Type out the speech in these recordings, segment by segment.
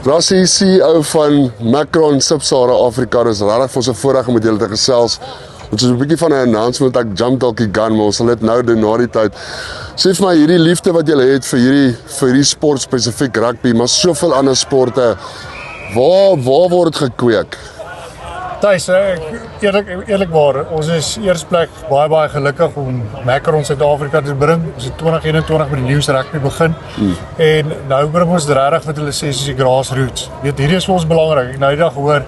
Rassie, CEO van Macron Sub-Sahara Afrika, is regtig vir ons 'n voorreg om met julle te gesels. Ons is 'n bietjie van 'n announcement, ek jump dalk die gun, maar ons sal dit nou doen na die tyd. Sê vir my, hierdie liefde wat julle het vir hierdie sport spesifiek rugby, maar soveel ander sporte, waar word dit gekweek? Thijs, eerlikwaar, ons is eers plek baie gelukkig om Macron Suid-Afrika te bring. Ons het 2021 met die nuus rugby begin. En nou bring ons regtig wat hulle sê soos die grassroots. Weet, hierdie is vir ons belangrik. Ek nou die dag hoor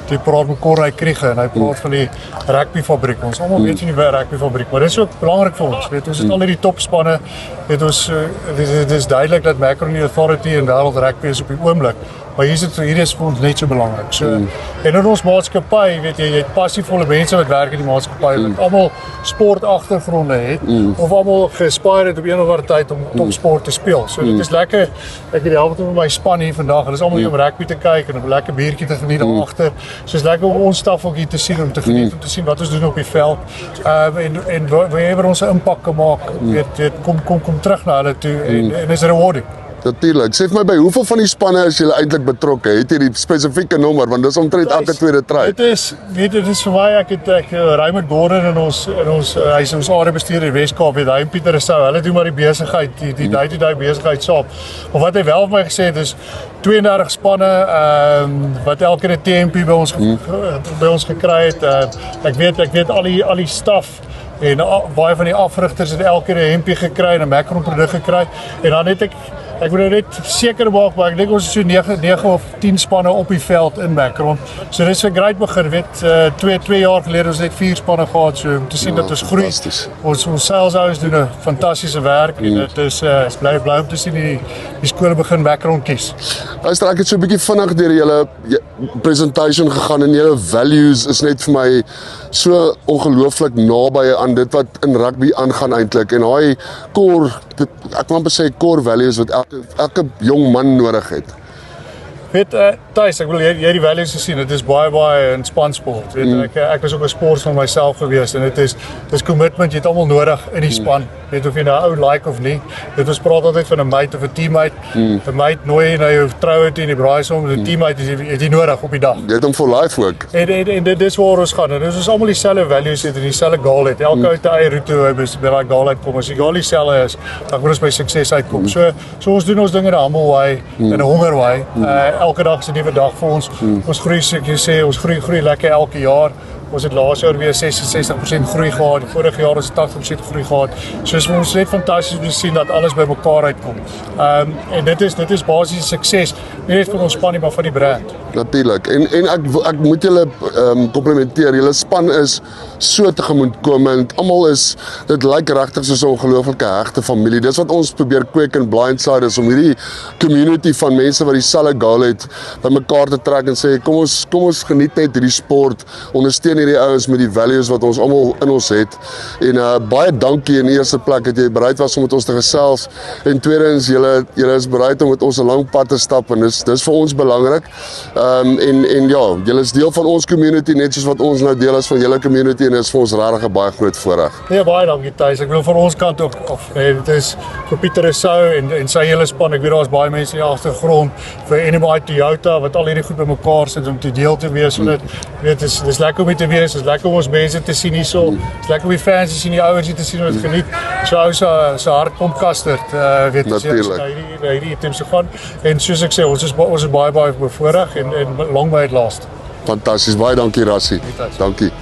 die praat met Corrie Kriege en hy praat van die rugbyfabriek. Ons almal weet nie die rugbyfabriek, maar dit is ook belangrik vir ons. Weet, ons het al hierdie topspanne. Weet ons, dit is duidelik dat Macron die authority in wêreld rugby is op die oomblik. Maar hierdie is vir ons net so belangrik. So, en in ons maatskappy, weet jy het passievolle mense wat werk in die maatskappy, wat almal sportagtergronde het, of almal geaspire het op een of ander tyd om topsport te speel. So dit is lekker. Ek het die helfte van my span hier vandag. Hulle is almal hier om rugby te kyk en 'n lekker biertjie te geniet daar agter. So is lekker om ons staf ook hier te sien, om te geniet, om te sien wat ons doen op die veld. En waar ons 'n impak kan maak, weet kom terug na hulle toe en is rewarding. Natuurlijk. Sê vir my, by hoeveel van die spanne is julle eintlik betrokke? Het jy die spesifieke nommer, want dis omtrent elke tweede try. Dit is vir my, ek Raymond Gordon en ons hy is ons areabestuurder in Wes-Kaap, weet hy en Pieter Rousseau, hulle doen maar die besigheid, die day-to-day besigheid saam. Maar wat hy wel vir my gesê het is 32 spanne wat elke 'n TMP by ons gekry het. Ek weet al die staf en baie van die afrigters het elke 'n hempie gekry en 'n Macron produk gekry. En dan het ek wil net seker maak, maar ek dink ons is so 9 of 10 spanne op die veld in Macron. So dit is 'n great begin, weet, 2 jaar gelede ons net 4 spanne gehad, so om te sien dat ons groei. Ons salesouers doen 'n fantastiese werk en dit is bly om te sien die skole begin Macron kies. Luister, ek het so 'n bietjie vinnig deur julle presentation gegaan en julle values is net vir my so ongelooflik naby aan dit wat in rugby aangaan eintlik, en daai core, ek kan amper sê core values wat elke jong man nodig het. Weet, Thijs, ek wil jy die values gesien, dit is baie in spansport. Weet, ek was ook 'n sport van myself gewees en dit is commitment, jy het almal nodig in die span. Weet of jy nou ou like of nie. Dit ons praat altyd van 'n mate of 'n teammate. 'n mate nooi jy na jou troue toe en die braaisom, 'n teammate het jy nodig op die dag. Jy het hom for life ook. En dit is waar ons gaan. En ons almal dieselfde values het en dieselfde goal het. Elke uit 'n eie roete hy by daai goal uitkom. As die goal dieselfde is, dan moet ons by sukses uitkom. So ons doen ons dinge in 'n humble way, in 'n honger way. Elke dag is 'n nuwe dag vir ons. Ons groei, soos jy sê, ons groei lekker elke jaar. Ons het laas jaar weer 66% groei gehad. Die vorige jaar het ons 80% groei gehad. So is vir ons net fantasties om te sien dat alles by mekaar uitkom. En dit is basies sukses, nie net van ons span nie, maar van die brand. Natuurlijk. En ek moet julle komplimenteer. Julle span is so tegemoetkomend. Almal is, dit lyk regtig soos 'n ongelooflike hegte familie. Dis wat ons probeer kweek in Blindside, is om hierdie community van mense wat dieselfde goal het by mekaar te trek en sê kom ons geniet net hierdie sport. Ondersteun hierdie ouens met die values wat ons almal in ons het. En baie dankie in die eerste plek dat jy bereid was om met ons te gesels. En tweedens, julle is bereid om met ons 'n lang pad te stap en dis vir ons belangrik. En ja, julle is deel van ons community, net soos wat ons nou deel is van julle community, en dit is vir ons regtig 'n baie groot voorreg. Nee, baie dankie Thijs. Ek wil van ons kant ook dit is vir Pieter Rousseau en sy hele span. Ek weet daar's baie mense in die agtergrond vir NMI Toyota wat al hierdie goed bymekaar sit om te deel te wees. So dit dis lekker om te wees. Dit is lekker om ons mense te sien hierso. Dit is lekker om die fans te sien, die ouers hier te sien wat geniet. So ou se hart kom kasterd, weet jy, hierdie items se gaan. En soos ek sê, ons is baie bevoorreg en long by at last. Fantasties, baie dankie Rassie. Dankie.